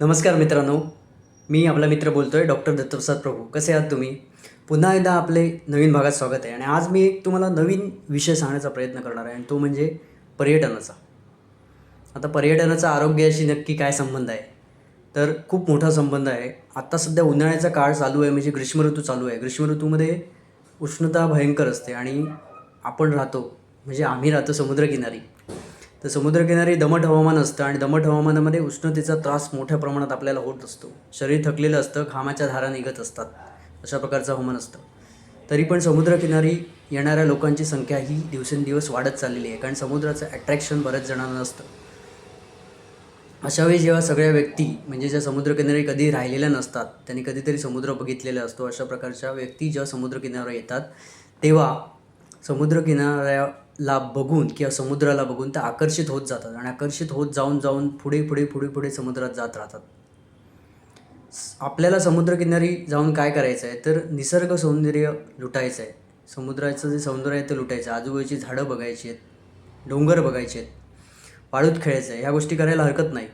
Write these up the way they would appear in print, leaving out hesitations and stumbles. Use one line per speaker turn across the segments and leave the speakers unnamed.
नमस्कार मित्रांनो, मी आपला मित्र बोलतोय डॉक्टर दत्तप्रसाद प्रभू. कसे आहात तुम्ही? पुन्हा एकदा आपले नवीन भागात स्वागत आहे आणि आज मी एक तुम्हाला नवीन विषय सांगण्याचा प्रयत्न करणार आहे आणि तो म्हणजे पर्यटनाचा. आता पर्यटनाचा आरोग्याशी नक्की काय संबंध आहे? तर खूप मोठा संबंध आहे. आत्ता सध्या उन्हाळ्याचा काळ चालू आहे, म्हणजे ग्रीष्म ऋतू चालू आहे. ग्रीष्म ऋतूमध्ये उष्णता भयंकर असते आणि आपण राहतो, म्हणजे आम्ही राहतो समुद्रकिनारी. तर समुद्रकिनारी दमट हवामान असतं आणि दमट हवामानामध्ये उष्णतेचा त्रास मोठ्या प्रमाणात आपल्याला होत असतो. शरीर थकलेलं असतं, घामाच्या धारा निघत असतात, अशा प्रकारचं हवामान असतं. तरी पण समुद्रकिनारी येणाऱ्या लोकांची संख्या ही दिवसेंदिवस वाढत चाललेली आहे, कारण समुद्राचं अट्रॅक्शन बऱ्याच जणांना असतं. अशावेळी जेव्हा सगळ्या व्यक्ती, म्हणजे ज्या समुद्रकिनारी कधी राहिलेल्या नसतात, त्यांनी कधीतरी समुद्र बघितलेला असतो, अशा प्रकारच्या व्यक्ती जेव्हा समुद्रकिनाऱ्यावर येतात तेव्हा समुद्रकिनाऱ्याला बघून किंवा समुद्राला बघून त्या आकर्षित होत जातात आणि आकर्षित होत जाऊन जाऊन पुढे पुढे पुढे पुढे समुद्रात जात राहतात. आपल्याला समुद्रकिनारी जाऊन काय करायचं आहे, तर निसर्ग सौंदर्य लुटायचं आहे. समुद्राचं जे सौंदर्य आहे ते लुटायचं आहे. आजूबाजूची झाडं बघायची आहेत, डोंगर बघायचे आहेत, वाळूत खेळायचं आहे. ह्या गोष्टी करायला हरकत नाही.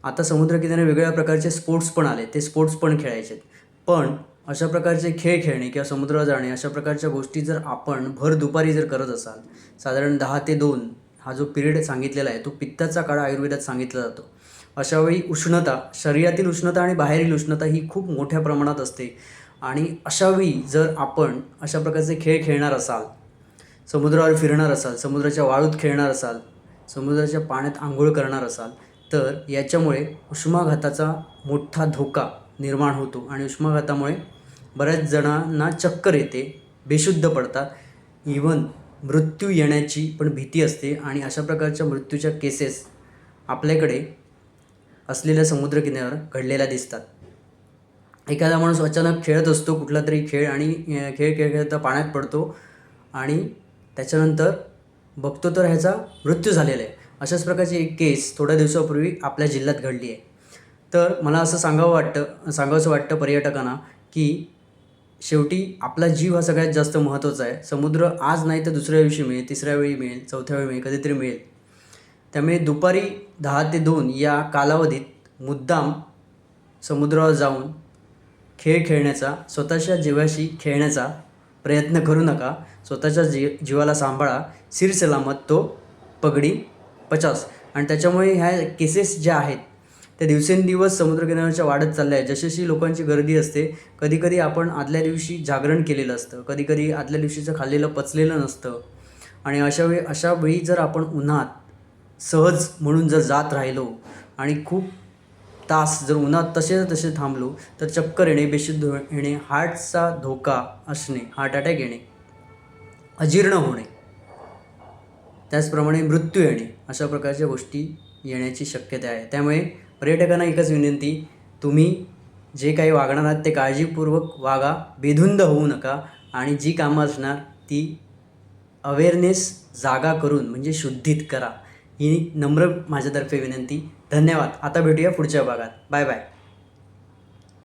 आता समुद्रकिनारी वेगवेगळ्या प्रकारचे स्पोर्ट्स पण आले, ते स्पोर्ट्स पण खेळायचे आहेत. पण अशा प्रकारचे खेळ खेळणे किंवा समुद्रावर जाणे, अशा प्रकारच्या गोष्टी जर आपण भर दुपारी जर करत असाल, साधारण 10 ते 2 हा जो पिरियड सांगितलेला आहे तो पित्ताचा काळ आयुर्वेदात सांगितला जातो. अशावेळी उष्णता, शरीरातील उष्णता आणि बाहेरील उष्णता ही खूप मोठ्या प्रमाणात असते आणि अशावेळी जर आपण अशा प्रकारचे खेळ खेळणार असाल, समुद्रावर फिरणार असाल, समुद्राच्या वाळूत खेळणार असाल, समुद्राच्या पाण्यात आंघोळ करणार असाल, तर याच्यामुळे उष्माघाताचा मोठा धोका निर्माण होतो आणि उष्माघातामुळे बऱ्याच जणांना चक्कर येते, बेशुद्ध पडतात, इवन मृत्यू येण्याची पण भीती असते आणि अशा प्रकारच्या मृत्यूच्या केसेस आपल्याकडे असलेल्या समुद्रकिनाऱ्यावर घडलेल्या दिसतात. एखादा माणूस अचानक खेळत असतो कुठला तरी खेळ आणि खेळ खेळता पाण्यात पडतो आणि त्याच्यानंतर बघतो तर ह्याचा मृत्यू झालेला आहे. अशाच प्रकारची एक केस थोड्या दिवसापूर्वी आपल्या जिल्ह्यात घडली आहे. तर मला असं सांगावंसं वाटतं पर्यटकांना की शेवटी आपला जीव हा सगळ्यात जास्त महत्त्वाचा आहे. समुद्र आज नाही तर दुसऱ्या दिवशी मिळेल, तिसऱ्या वेळी मिळेल, चौथ्या वेळी मिळेल, कधीतरी मिळेल. त्यामुळे दुपारी 10 ते 2 या कालावधीत मुद्दाम समुद्रावर जाऊन खेळ खेळण्याचा, स्वतःच्या जीवाशी खेळण्याचा प्रयत्न करू नका. स्वतःच्या जीवाला सांभाळा. सिर सलामत तो पगडी 50. आणि त्याच्यामुळे ह्या केसेस ज्या आहेत त्या दिवसेंदिवस समुद्रकिनाऱ्याच्या वाढत चालल्या आहेत. जशी लोकांची गर्दी असते, कधीकधी आपण आदल्या दिवशी जागरण केलेलं असतं, कधीकधी आदल्या दिवशीचं खाल्लेलं पचलेलं नसतं आणि अशावेळी जर आपण उन्हात सहज म्हणून जर जात राहिलो आणि खूप तास जर उन्हात तसे थांबलो तर चक्कर येणे, बेशुद्ध येणे, हार्टचा धोका असणे, हार्ट अटॅक येणे, अजीर्ण होणे, त्याचप्रमाणे मृत्यू येणे, अशा प्रकारच्या गोष्टी येण्याची शक्यता आहे. त्यामुळे पर्यटकांना एकच विनंती, तुम्ही जे काही वागणार आहात ते काळजीपूर्वक वागा, बेधुंद होऊ नका आणि जी कामं असणार ती अवेअरनेस जागा करून म्हणजे शुद्धीत करा. ही नम्र माझ्यातर्फे विनंती. धन्यवाद. आता भेटूया पुढच्या भागात. Bye bye.